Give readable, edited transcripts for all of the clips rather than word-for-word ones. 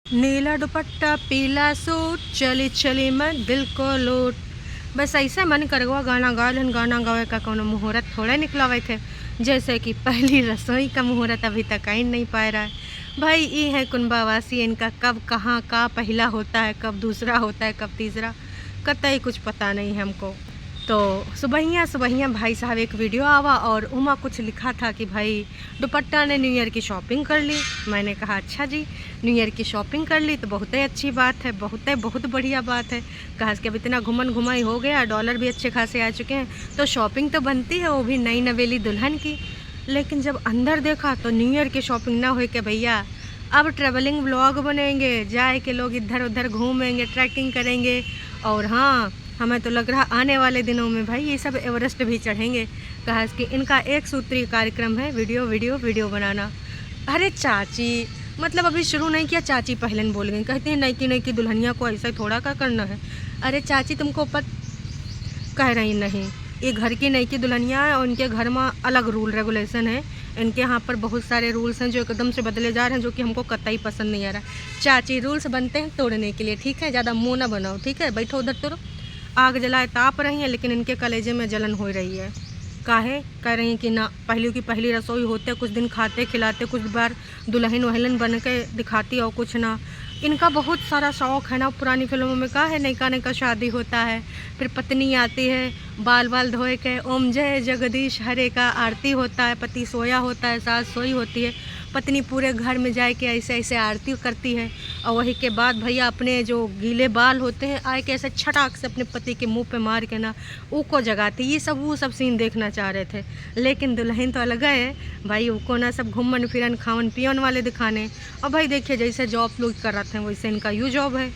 नीला दुपट्टा पीला सूट चली चली मैं दिल को लूट। बस ऐसे मन करवा गाना गालन गाना गावे का कोनो मुहूर्त थोड़े निकलावे थे। जैसे कि पहली रसोई का मुहूर्त अभी तक आ ही नहीं पा रहा है। भाई ये है कुंभावासी, इनका कब कहाँ का पहला होता है, कब दूसरा होता है, कब तीसरा, कतई कुछ पता नहीं है हमको। तो सुबहिया भाई साहब एक वीडियो आवा और उमा कुछ लिखा था कि भाई दुपट्टा ने न्यू ईयर की शॉपिंग कर ली। मैंने कहा अच्छा जी, न्यू ईयर की शॉपिंग कर ली तो बहुत ही अच्छी बात है, बहुत बढ़िया बात है। कहा कि अब इतना घुमन घुमाई हो गया, डॉलर भी अच्छे खासे आ चुके हैं तो शॉपिंग तो बनती है, वो भी नई नवेली दुल्हन की। लेकिन जब अंदर देखा तो न्यू ईयर की शॉपिंग ना हो के भैया अब ट्रैवलिंग व्लॉग बनेंगे, जाए के लोग इधर उधर घूमेंगे, ट्रैकिंग करेंगे। और हाँ, हमें तो लग रहा आने वाले दिनों में भाई ये सब एवरेस्ट भी चढ़ेंगे। कहा कि इनका एक सूत्रीय कार्यक्रम है, वीडियो वीडियो वीडियो बनाना। अरे चाची, मतलब अभी शुरू नहीं किया, चाची पहले बोल गई, कहती हैं नई की दुल्हनिया को ऐसा थोड़ा का करना है। अरे चाची तुमको कह रही नहीं, ये घर की नई की दुल्हनिया है और इनके घर में अलग रूल रेगुलेशन है। इनके यहाँ पर बहुत सारे रूल्स हैं जो एकदम से बदले जा रहे हैं, जो कि हमको कतई पसंद नहीं आ रहा। चाची रूल्स बनते हैं तोड़ने के लिए, ठीक है, ज़्यादा मुँह ना बनाओ, ठीक है, बैठो उधर तोड़ो। आग जलाए ताप रही हैं लेकिन इनके कलेजे में जलन हो रही है। काहे कह रही हैं कि ना पहली की पहली रसोई होते, कुछ दिन खाते खिलाते, कुछ बार दुल्हन वहलन बन के दिखाती और कुछ ना। इनका बहुत सारा शौक़ है ना, पुरानी फिल्मों में कहा है नैका शादी होता है, फिर पत्नी आती है बाल बाल धोए के ओम जय जगदीश हरे का आरती होता है, पति सोया होता है, सास सोई होती है, पत्नी पूरे घर में जाए के ऐसे ऐसे आरती करती है। और वही के बाद भैया अपने जो गीले बाल होते हैं आए के ऐसे छटाक से अपने पति के मुंह पे मार के ना ऊको जगाती। ये सब वो सब सीन देखना चाह रहे थे, लेकिन दुल्हन तो अलग है भाई, उको ना सब घूमन फिरन खावन पियन वाले दिखाने। और भाई देखिए जैसे जॉब लोग कर रहे थे वैसे इनका यू जॉब है।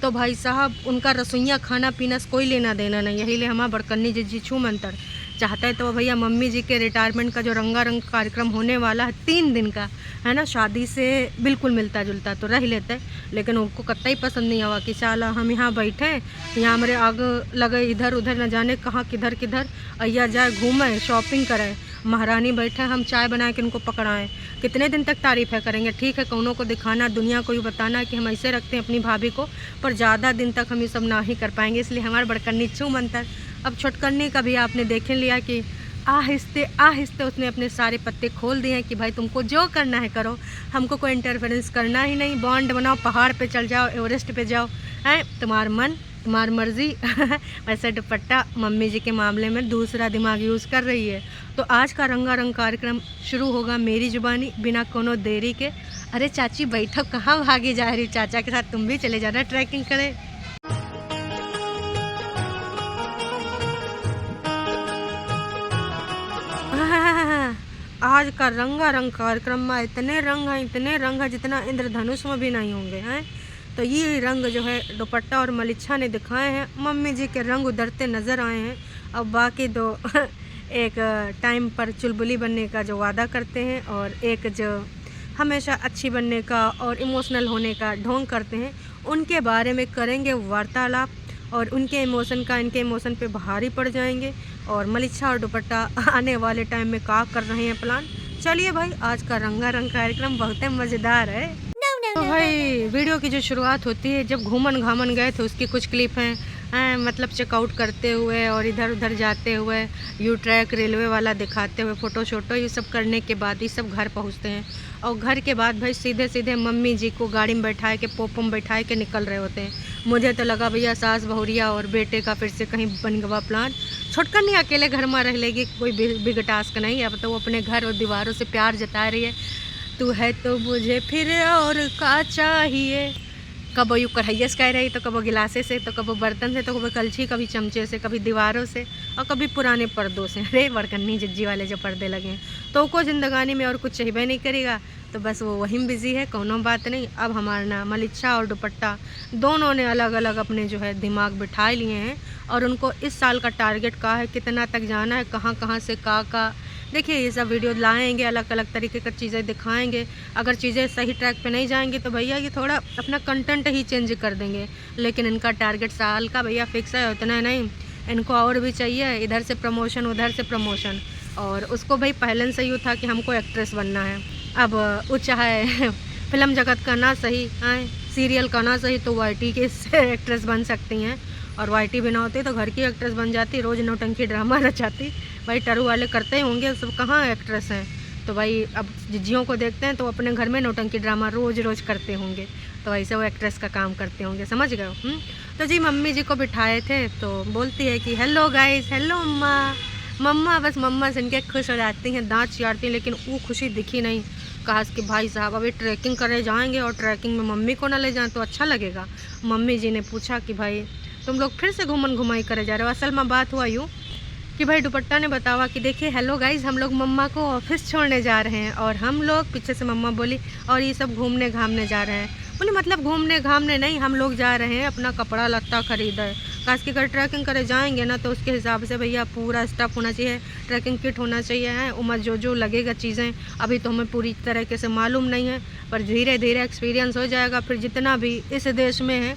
तो भाई साहब उनका रसोइया खाना पीना से कोई लेना देना नहीं। यही ले हमारा बड़कन्नी जी छू मंतर चाहता है तो भैया मम्मी जी के रिटायरमेंट का जो रंगारंग कार्यक्रम होने वाला है 3 दिन का है ना, शादी से बिल्कुल मिलता जुलता तो रह लेते, लेकिन उनको कतई पसंद नहीं हुआ कि साला हम यहाँ बैठे, यहाँ हमारे आग लगे इधर उधर न जाने कहाँ किधर किधर अय्या जाए घूमें शॉपिंग करें, महारानी बैठे हम चाय बना के उनको पकड़ाएं। कितने दिन तक तारीफ़ें करेंगे, ठीक है, कौनों को दिखाना, दुनिया को ही बताना कि हम ऐसे रखते हैं अपनी भाभी को, पर ज़्यादा दिन तक हम ये सब ना ही कर पाएंगे। इसलिए हमारे बड़कन्नी छू मंतर। अब छोटकन्नी का भी आपने देख लिया कि आहिस्ते आहिस्ते उसने अपने सारे पत्ते खोल दिए हैं कि भाई तुमको जो करना है करो, हमको कोई इंटरफेरेंस करना ही नहीं। बॉन्ड बनाओ, पहाड़ पे चल जाओ, एवरेस्ट पे जाओ, हैं तुम्हारा मन तुम्हारी मर्जी। वैसे दुपट्टा मम्मी जी के मामले में दूसरा दिमाग यूज़ कर रही है। तो आज का रंगारंग कार्यक्रम शुरू होगा मेरी जुबानी बिना कोनो देरी के। अरे चाची बैठो, कहाँ भागी जा रही, चाचा के साथ तुम भी चले जाना ट्रैकिंग करे। आज का रंगारंग कार्यक्रम में इतने रंग हैं जितना इंद्रधनुष में भी नहीं होंगे हैं। तो ये रंग जो है दुपट्टा और मलिच्छा ने दिखाए हैं, मम्मी जी के रंग उधरते नज़र आए हैं। अब बाकी दो एक टाइम पर चुलबुली बनने का जो वादा करते हैं और एक जो हमेशा अच्छी बनने का और इमोशनल होने का ढोंग करते हैं, उनके बारे में करेंगे वार्तालाप और उनके इमोशन का इनके इमोशन पे भारी पड़ जाएंगे। और मलिच्छा और दुपट्टा आने वाले टाइम में क्या कर रहे हैं प्लान। चलिए भाई, आज का रंगारंग कार्यक्रम बहुत मज़ेदार है। तो भाई वीडियो की जो शुरुआत होती है जब घूमन घामन गए थे उसकी कुछ क्लिप हैं, मतलब चेकआउट करते हुए और इधर उधर जाते हुए, यू ट्रैक रेलवे वाला दिखाते हुए, फ़ोटो शोटो ये सब करने के बाद ये सब घर पहुंचते हैं। और घर के बाद भाई सीधे सीधे मम्मी जी को गाड़ी में बैठाए के पोपो में बैठाए के निकल रहे होते हैं। मुझे तो लगा भैया सास बहुरिया और बेटे का फिर से कहीं बन गवा प्लान। छोटकन्नी अकेले घर में रह लेगी, कोई बिग टास्क नहीं। अब तो वो अपने घर और दीवारों से प्यार जता रही है। तू है तो मुझे फिर और का चाहिए। कब यूँ कढ़ैया से कह रही तो कब गिलासे से, तो कब बर्तन से, तो कभी कलछी, कभी चमचे से, कभी दीवारों से और कभी पुराने पर्दों से। अरे बड़कन्नी जिज्जी वाले जो पर्दे लगे हैं तो को ज़िंदगानी में और कुछ चाहिए नहीं करेगा, तो बस वो वहीं बिज़ी है, कोनो बात नहीं। अब हमारा ना मलिच्छा और दुपट्टा दोनों ने अलग अलग अपने जो है दिमाग बिठा लिए हैं और उनको इस साल का टारगेट का है, कितना तक जाना है, कहाँ कहाँ से का। देखिए ये सब वीडियो लाएंगे, अलग अलग तरीके की चीज़ें दिखाएंगे। अगर चीज़ें सही ट्रैक पे नहीं जाएंगी तो भैया ये थोड़ा अपना कंटेंट ही चेंज कर देंगे। लेकिन इनका टारगेट साल का भैया फिक्स है, उतना नहीं, इनको और भी चाहिए, इधर से प्रमोशन उधर से प्रमोशन। और उसको भाई पहले से यूँ था कि हमको एक्ट्रेस बनना है। अब वो चाहे फिल्म जगत का ना सही हैं, सीरियल का ना सही तो वाईटी के एक्ट्रेस बन सकती हैं, और वाईटी भी ना होती तो घर की एक्ट्रेस बन जाती, रोज़ नौटंकी ड्रामा रचाती। भाई टरू वाले करते ही होंगे, सब कहाँ एक्ट्रेस हैं। तो भाई अब जिज्जियों को देखते हैं तो अपने घर में नौटंकी ड्रामा रोज़ रोज़ करते होंगे, तो ऐसे वो एक्ट्रेस का काम करते होंगे, समझ गए हो। तो जी मम्मी जी को बिठाए थे तो बोलती है कि हेलो गाइस, हेलो अम्मा। मम्मा बस मम्मा सुन के खुश हो जाती हैं, दांत चियारती हैं, लेकिन वो खुशी दिखी नहीं। कहा कि भाई साहब अभी ट्रैकिंग करने जाएंगे और ट्रैकिंग में मम्मी को ना ले जाएं तो अच्छा लगेगा। मम्मी जी ने पूछा कि भाई तुम लोग फिर से घूमन घुमाई करे जा रहे हो। असल में बात हुआ यूँ कि भाई दुपट्टा ने बतावा कि देखिए हेलो गाइज, हम लोग मम्मा को ऑफिस छोड़ने जा रहे हैं, और हम लोग पीछे से मम्मा बोली और ये सब घूमने घामने जा रहे हैं। बोले मतलब घूमने घामने नहीं, हम लोग जा रहे हैं अपना कपड़ा लत्ता खरीदे। खास के अगर ट्रैकिंग करे जाएंगे ना तो उसके हिसाब से भैया पूरा स्टफ होना चाहिए, ट्रैकिंग किट होना चाहिए है, उमर जो लगेगा चीज़ें अभी तो हमें पूरी तरीके से मालूम नहीं है, पर धीरे धीरे एक्सपीरियंस हो जाएगा। फिर जितना भी इस देश में है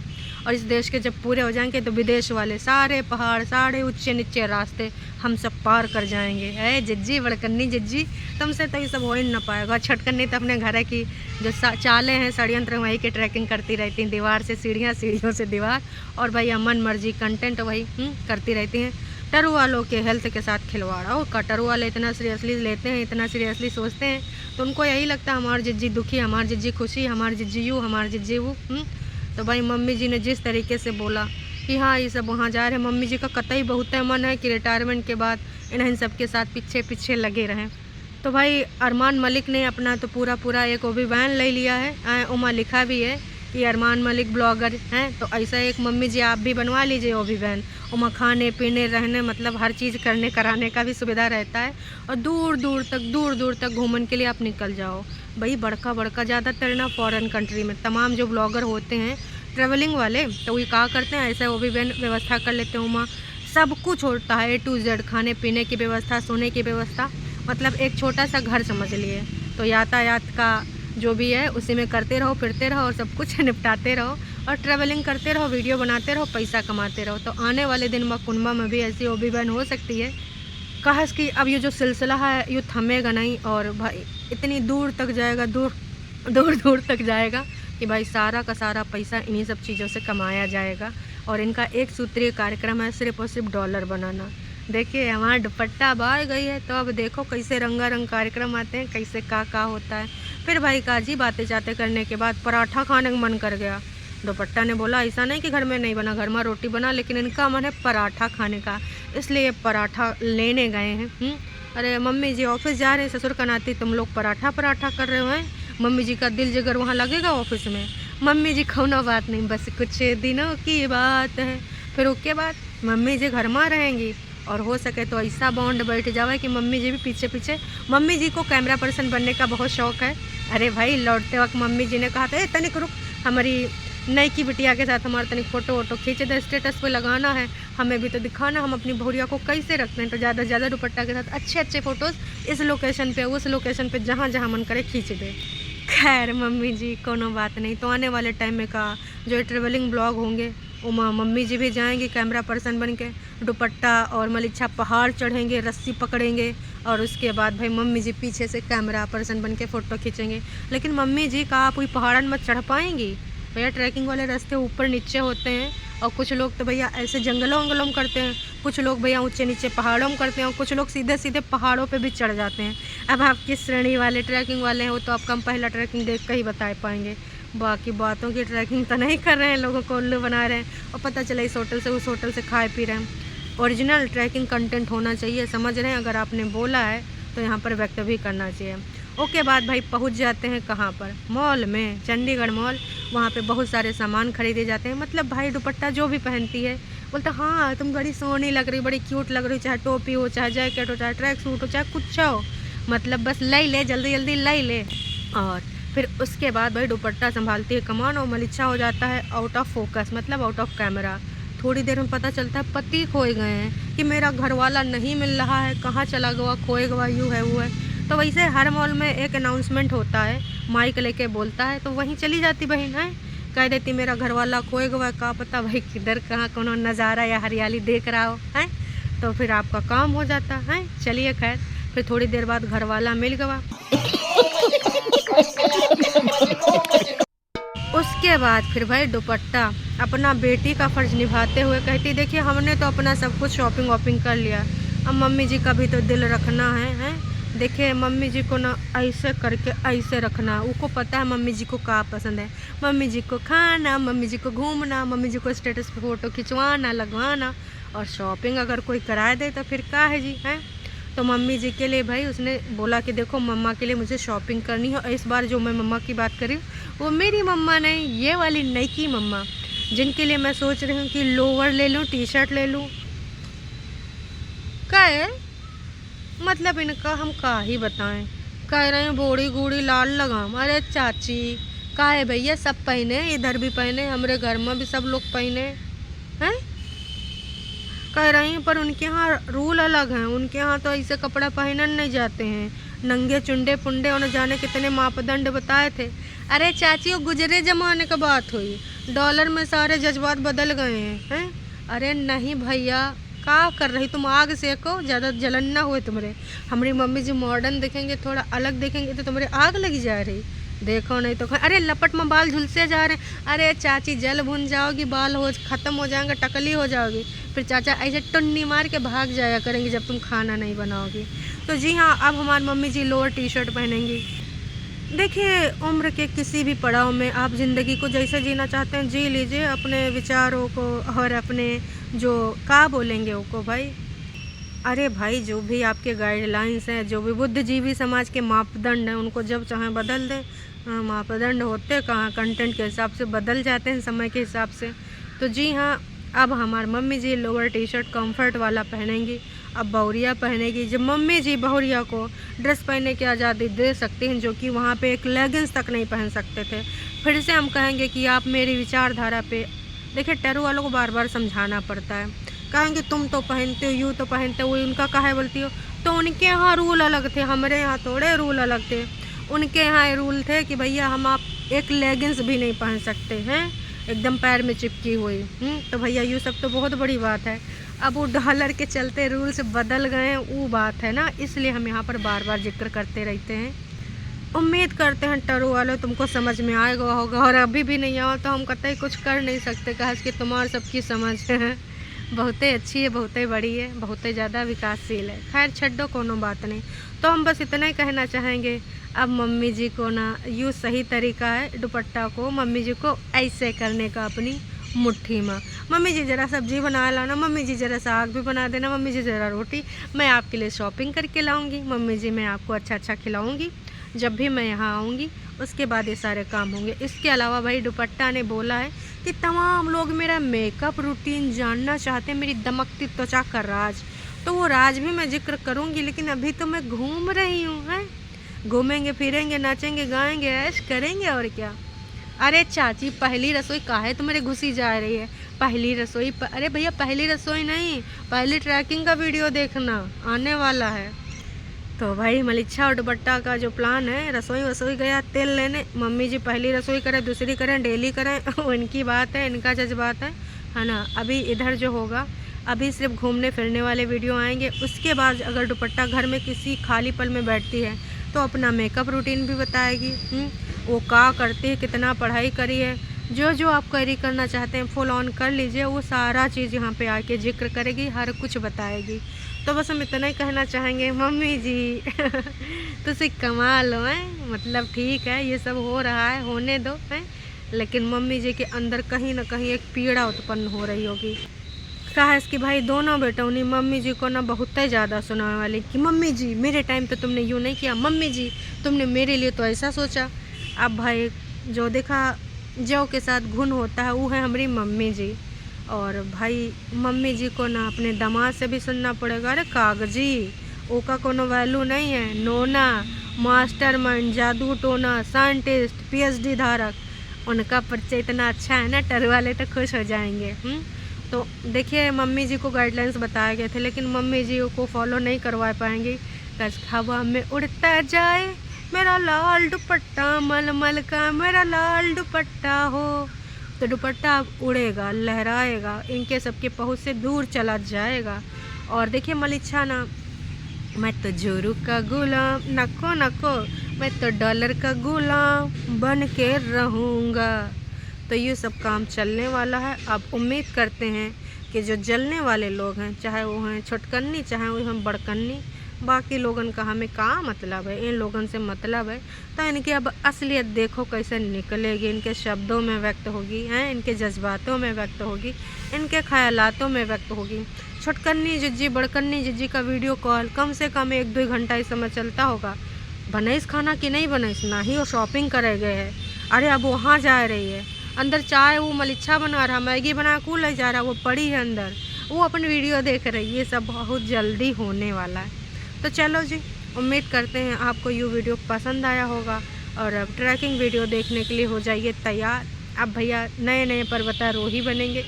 और इस देश के जब पूरे हो जाएंगे तो विदेश वाले सारे पहाड़, सारे ऊंचे नीचे रास्ते हम सब पार कर जाएंगे। है जिज्जी, बड़कन्नी जिज्जी, तुमसे तो ये सब हो ही ना पाएगा। छटकन्नी तो अपने घर की जो चालें हैं षड्यंत्र वही के ट्रैकिंग करती रहती हैं, दीवार से सीढ़ियाँ, सीढ़ियों से दीवार, और भैया मन मर्जी कंटेंट वही करती रहती हैं। टरू वालों के हेल्थ के साथ खिलवाड़, और टरू वाले इतना सीरियसली लेते हैं, इतना सीरियसली सोचते हैं, तो उनको यही लगता है हमारी जिज्जी दुखी, हमारी जिज्जी खुशी, हमारी जिज्जी यू, हमारी जिज्जी वो। तो भाई मम्मी जी ने जिस तरीके से बोला कि हाँ ये सब वहाँ जा रहे हैं, मम्मी जी का कतई बहुत है मन है कि रिटायरमेंट के बाद इन सब के साथ पीछे पीछे लगे रहें। तो भाई अरमान मलिक ने अपना तो पूरा एक ओबी वैन ले लिया है, उमा लिखा भी है कि अरमान मलिक ब्लॉगर हैं, तो ऐसा एक मम्मी जी आप भी बनवा लीजिए ओबी वैन। उमा खाने पीने रहने मतलब हर चीज़ करने कराने का भी सुविधा रहता है, और दूर दूर तक घूमने के लिए आप निकल जाओ। भाई बड़का ज़्यादातर ना फॉरेन कंट्री में तमाम जो ब्लॉगर होते हैं ट्रैवलिंग वाले, तो वो क्या करते हैं ऐसा ओबी वैन व्यवस्था कर लेते हैं। उमा सब कुछ होता है, A to Z, खाने पीने की व्यवस्था, सोने की व्यवस्था, मतलब एक छोटा सा घर समझ लिए। तो यातायात का जो भी है उसी में करते रहो, फिरते रहो और सब कुछ निपटाते रहो और ट्रैवलिंग करते रहो, वीडियो बनाते रहो, पैसा कमाते रहो। तो आने वाले दिन में कुनबा में भी ऐसी ओबी वैन हो सकती है। कहा कि अब ये जो सिलसिला है ये थमेगा नहीं, और भाई इतनी दूर तक जाएगा, दूर तक जाएगा कि भाई सारा का सारा पैसा इन्हीं सब चीज़ों से कमाया जाएगा। और इनका एक सूत्रीय कार्यक्रम है सिर्फ और सिर्फ डॉलर बनाना। देखिए हमारा दुपट्टा बाहर गई है, तो अब देखो कैसे रंगारंग कार्यक्रम आते हैं, कैसे का होता है। फिर भाई काजी बातें करने के बाद पराठा खाने का मन कर गया। दुपट्टा ने बोला ऐसा नहीं कि घर में नहीं बना, घर में रोटी बना, लेकिन इनका मन है पराठा खाने का, इसलिए पराठा लेने गए हैं। अरे मम्मी जी ऑफिस जा रहे हैं, ससुर का नाती तुम लोग पराठा कर रहे हो हैं। मम्मी जी का दिल जिगर वहाँ लगेगा ऑफिस में। मम्मी जी खोना बात नहीं, बस कुछ दिनों की बात है, फिर उसके बाद मम्मी जी घर में रहेंगी, और हो सके तो ऐसा बॉन्ड बैठ जाए कि मम्मी जी भी पीछे पीछे। मम्मी जी को कैमरा पर्सन बनने का बहुत शौक़ है। अरे भाई लौटते वक्त मम्मी जी ने कहा था तनिक रुक, हमारी नई की बिटिया के साथ हमारा तनिक फ़ोटो खींच दे, स्टेटस पे लगाना है, हमें भी तो दिखाना हम अपनी बहुरिया को कैसे रखते हैं। तो ज़्यादा से ज़्यादा दुपट्टा के साथ अच्छे फ़ोटोज़ इस लोकेशन पे उस लोकेशन पे जहाँ मन करे खींच दे। खैर मम्मी जी कोनो बात नहीं। तो आने वाले टाइम में का जो ट्रेवलिंग ब्लॉग होंगे उमा मम्मी जी भी जाएंगी कैमरा पर्सन बन के, दुपट्टा और मलिच्छा पहाड़ चढ़ेंगे, रस्सी पकड़ेंगे, और उसके बाद भाई मम्मी जी पीछे से कैमरा पर्सन बन के फ़ोटो खींचेंगे। लेकिन मम्मी जी का आप कोई पहाड़न में चढ़ पाएंगी? भैया ट्रैकिंग वाले रास्ते ऊपर नीचे होते हैं, और कुछ लोग तो भैया ऐसे जंगलों में करते हैं, कुछ लोग भैया ऊंचे नीचे पहाड़ों में करते हैं, और कुछ लोग सीधे पहाड़ों पे भी चढ़ जाते हैं। अब आप किस श्रेणी वाले ट्रैकिंग वाले हो तो आपका हम पहला ट्रैकिंग देख कर ही बता पाएंगे। बाकी बातों की ट्रैकिंग तो नहीं कर रहे हैं, लोगों को उल्लू बना रहे हैं, और पता चला इस होटल से उस होटल से खाए पी रहे हैं। ओरिजिनल ट्रैकिंग कंटेंट होना चाहिए, समझ रहे हैं? अगर आपने बोला है तो यहाँ पर व्यक्त भी करना चाहिए। ओके बाद भाई पहुँच जाते हैं कहाँ पर? मॉल में, चंडीगढ़ मॉल। वहाँ पे बहुत सारे सामान खरीदे जाते हैं। मतलब भाई दुपट्टा जो भी पहनती है बोलता हाँ तुम बड़ी सोहनी लग रही, बड़ी क्यूट लग रही, चाहे टोपी हो, चाहे जैकेट हो, चाहे ट्रैक सूट हो, चाहे कुछ हो, मतलब बस ले जल्दी लै ले। और फिर उसके बाद भाई दुपट्टा संभालती है कमान, और मलिच्छा हो जाता है आउट ऑफ फोकस, मतलब आउट ऑफ कैमरा। थोड़ी देर में पता चलता है पति खोए गए हैं, कि मेरा घर वाला नहीं मिल रहा है, कहाँ चला गया, खोए गया, यूँ है वो है। तो वैसे हर मॉल में एक अनाउंसमेंट होता है, माइक लेके बोलता है, तो वहीं चली जाती बहन है, कह देती मेरा घर वाला खोए गया, का पता भाई किधर कहाँ कोनो नज़ारा या हरियाली देख रहा हो है, तो फिर आपका काम हो जाता है। चलिए खैर, फिर थोड़ी देर बाद घर वाला मिल गया। उसके बाद फिर भाई दुपट्टा अपना बेटी का फ़र्ज़ निभाते हुए कहती देखिए हमने तो अपना सब कुछ शॉपिंग वॉपिंग कर लिया, अब मम्मी जी का भी तो दिल रखना है हैं। देखिए मम्मी जी को ना ऐसे करके ऐसे रखना, उनको पता है मम्मी जी को क्या पसंद है, मम्मी जी को खाना, मम्मी जी को घूमना, मम्मी जी को स्टेटस पे फ़ोटो खिंचवाना लगवाना, और शॉपिंग अगर कोई करा दे तो फिर क्या है जी हैं। तो मम्मी जी के लिए भाई उसने बोला कि देखो मम्मा के लिए मुझे शॉपिंग करनी है, और इस बार जो मैं मम्मा की बात कर रही हूँ वो मेरी मम्मा नहीं, ये वाली नई मम्मा, जिनके लिए मैं सोच रही हूँ कि लोअर ले लूँ, टी शर्ट ले लूँ। क्या है मतलब इनका हम का ही बताएं। कह रहे हैं बूढ़ी गूढ़ी लाल लगाम, अरे चाची का है भैया, सब पहने, इधर भी पहने, हमारे घर में भी सब लोग पहने हैं। कह रही हैं पर उनके यहाँ रूल अलग हैं, उनके यहाँ तो ऐसे कपड़ा पहनन नहीं जाते हैं, नंगे चुंडे पुंडे, उन्हें जाने कितने मापदंड बताए थे। अरे चाची वो गुजरे ज़माने का बात हुई, डॉलर में सारे जज्बात बदल गए हैं। अरे नहीं भैया, क्या कर रही तुम, आग सेको, ज़्यादा जलन ना हुए तुम्हारे। हमारी मम्मी जी मॉडर्न देखेंगे, थोड़ा अलग देखेंगे तो तुम्हारे आग लगी जा रही, देखो नहीं तो। अरे लपट में बाल झुलसे जा रहे हैं, अरे चाची जल भुन जाओगी, बाल हो ख़त्म हो जाएंगे, टकली हो जाओगी, फिर चाचा ऐसे टुन्नी मार के भाग जाया करेंगे जब तुम खाना नहीं बनाओगी। तो जी हाँ, अब हमारी मम्मी जी लोअर टी शर्ट पहनेंगी। देखिए उम्र के किसी भी पड़ाव में आप ज़िंदगी को जैसे जीना चाहते हैं जी लीजिए, अपने विचारों को और अपने जो क्या बोलेंगे वो भाई। अरे भाई जो भी आपके गाइडलाइंस हैं, जो भी बुद्धिजीवी समाज के मापदंड हैं, उनको जब चाहें बदल दें। मापदंड होते कहाँ, कंटेंट के हिसाब से बदल जाते हैं समय के हिसाब से। तो जी हाँ, अब हमारी मम्मी जी लोअर टी शर्ट कंफर्ट वाला पहनेंगी, अब बहुरिया पहनेगी। जब मम्मी जी बहुरिया को ड्रेस पहनने की आज़ादी दे सकती हैं, जो कि वहाँ पे एक लेगिंग्स तक नहीं पहन सकते थे, फिर से हम कहेंगे कि आप मेरी विचारधारा पे, देखिए टेरू वालों को बार बार समझाना पड़ता है, कहेंगे तुम तो पहनते हो, यूँ तो पहनते हो, उनका काहे बोलती हो। तो उनके यहाँ रूल अलग थे, हमारे यहाँ थोड़े रूल अलग थे। उनके यहाँ रूल थे कि भैया हम आप एक लेगिंग्स भी नहीं पहन सकते हैं, एकदम पैर में चिपकी हुई। तो भैया यूँ सब तो बहुत बड़ी बात है, अब वो डॉलर के चलते रूल्स बदल गए हैं, वो बात है ना, इसलिए हम यहाँ पर बार बार जिक्र करते रहते हैं। उम्मीद करते हैं टरू वाले तुमको समझ में आएगा होगा, और अभी भी नहीं आओ तो हम कतई कुछ कर नहीं सकते, कहा कि तुम्हारे सबकी समझ है बहुत अच्छी है, बहुत बड़ी है, बहुत ज़्यादा विकासशील है। खैर छड्डो, कोनो बात नहीं। तो हम बस इतना ही कहना चाहेंगे, अब मम्मी जी को ना यूँ सही तरीका है दुपट्टा को मम्मी जी को ऐसे करने का अपनी मुट्ठी में। मम्मी जी ज़रा सब्जी बना लाना, मम्मी जी ज़रा साग भी बना देना, मम्मी जी ज़रा रोटी, मैं आपके लिए शॉपिंग करके लाऊंगी, मम्मी जी मैं आपको अच्छा अच्छा खिलाऊंगी जब भी मैं यहाँ आऊँगी, उसके बाद ये सारे काम होंगे। इसके अलावा भाई दुपट्टा ने बोला है कि तमाम लोग मेरा मेकअप रूटीन जानना चाहते हैं, मेरी दमकती त्वचा का राज, तो वो राज भी मैं जिक्र करूँगी, लेकिन अभी तो मैं घूम रही हूँ। हैं घूमेंगे फिरेंगे, नाचेंगे गाएंगे, ऐश करेंगे और क्या। अरे चाची पहली रसोई काहे तुम्हारे घुसी जा रही है, पहली रसोई अरे भैया पहली रसोई नहीं, पहली ट्रैकिंग का वीडियो देखना आने वाला है। तो भाई मलिच्छा और दुपट्टा का जो प्लान है, रसोई वसोई गया तेल लेने, मम्मी जी पहली रसोई करें, दूसरी करें, डेली करें उनकी बात है, इनका जज्बात है ना। अभी इधर जो होगा, अभी सिर्फ घूमने फिरने वाले वीडियो आएंगे। उसके बाद अगर दुपट्टा घर में किसी खाली पल में बैठती है तो अपना मेकअप रूटीन भी बताएगी, वो क्या करती है, कितना पढ़ाई करी है, जो जो आप क्वेरी करना चाहते हैं फुल ऑन कर लीजिए, वो सारा चीज़ यहाँ पे आके जिक्र करेगी, हर कुछ बताएगी। तो बस हम इतना ही कहना चाहेंगे, मम्मी जी तुसी कमाल हो हैं, मतलब ठीक है ये सब हो रहा है, होने दो हैं, लेकिन मम्मी जी के अंदर कहीं ना कहीं एक पीड़ा उत्पन्न हो रही होगी। कहा है इसकी भाई दोनों बेटों ने मम्मी जी को ना बहुत ही ज़्यादा सुनाने वाली कि मम्मी जी मेरे टाइम पे तुमने यूँ नहीं किया, मम्मी जी तुमने मेरे लिए तो ऐसा सोचा। अब भाई जो देखा जो के साथ घुन होता है वो है हमारी मम्मी जी, और भाई मम्मी जी को ना अपने दामाद से भी सुनना पड़ेगा। अरे कागजी ओका कोनो वैल्यू नहीं है, नोना मास्टरमाइंड जादू टोना साइंटिस्ट पीएचडी धारक, उनका परिचय इतना अच्छा है ना, टर वाले तो खुश हो जाएंगे। तो देखिए मम्मी जी को गाइडलाइंस बताए गए थे, लेकिन मम्मी जी को फॉलो नहीं करवा पाएंगी। कस हवा में उड़ता जाए मेरा लाल दुपट्टा मलमल का, मेरा लाल दुपट्टा हो, तो दुपट्टा उड़ेगा, लहराएगा, इनके सबके पहुँच से दूर चला जाएगा। और देखिए मलिच्छा ना, मैं तो जोरू का गुलाम, नको नको मैं तो डॉलर का गुलाम बन के रहूँगा। तो ये सब काम चलने वाला है। अब उम्मीद करते हैं कि जो जलने वाले लोग हैं, चाहे वो हैं छोटकन्नी चाहे वो हैं बड़कन्नी, बाकी लोगन का हमें का मतलब है, इन लोगन से मतलब है। तो इनकी अब असलियत देखो कैसे निकलेगी, इनके शब्दों में व्यक्त होगी, हैं इनके जज्बातों में व्यक्त होगी, इनके ख्यालातों में व्यक्त होगी। छोटकन्नी जिज्जी बड़कन्नी जिज्जी का वीडियो कॉल कम से कम 1-2 घंटा इस समय चलता होगा। बनैस खाना कि नहीं बनैस, ना ही वो शॉपिंग करे गए है, अरे अब वहाँ जा रही है, अंदर चाय वो मलिच्छा बना रहा, मैगी बना कूल ले जा रहा, वो पड़ी है अंदर, वो अपन वीडियो देख रही है। ये सब बहुत जल्दी होने वाला है। तो चलो जी, उम्मीद करते हैं आपको ये वीडियो पसंद आया होगा और अब ट्रैकिंग वीडियो देखने के लिए हो जाइए तैयार। अब भैया नए नए पर्वतारोही बनेंगे,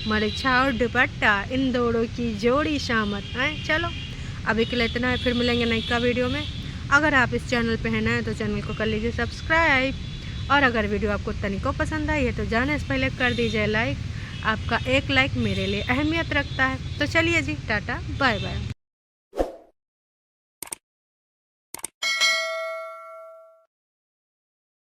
मरिच्छा और दुपट्टा इन दोनों की जोड़ी शामत है। चलो अभी के लिए इतना है, फिर मिलेंगे नई का वीडियो में। अगर आप इस चैनल पे हैं नए तो चैनल को कर लीजिए सब्सक्राइब, और अगर वीडियो आपको तनिको पसंद आई है तो जाने से पहले कर दीजिए लाइक। आपका एक लाइक मेरे लिए अहमियत रखता है। तो चलिए जी, टाटा बाय बाय।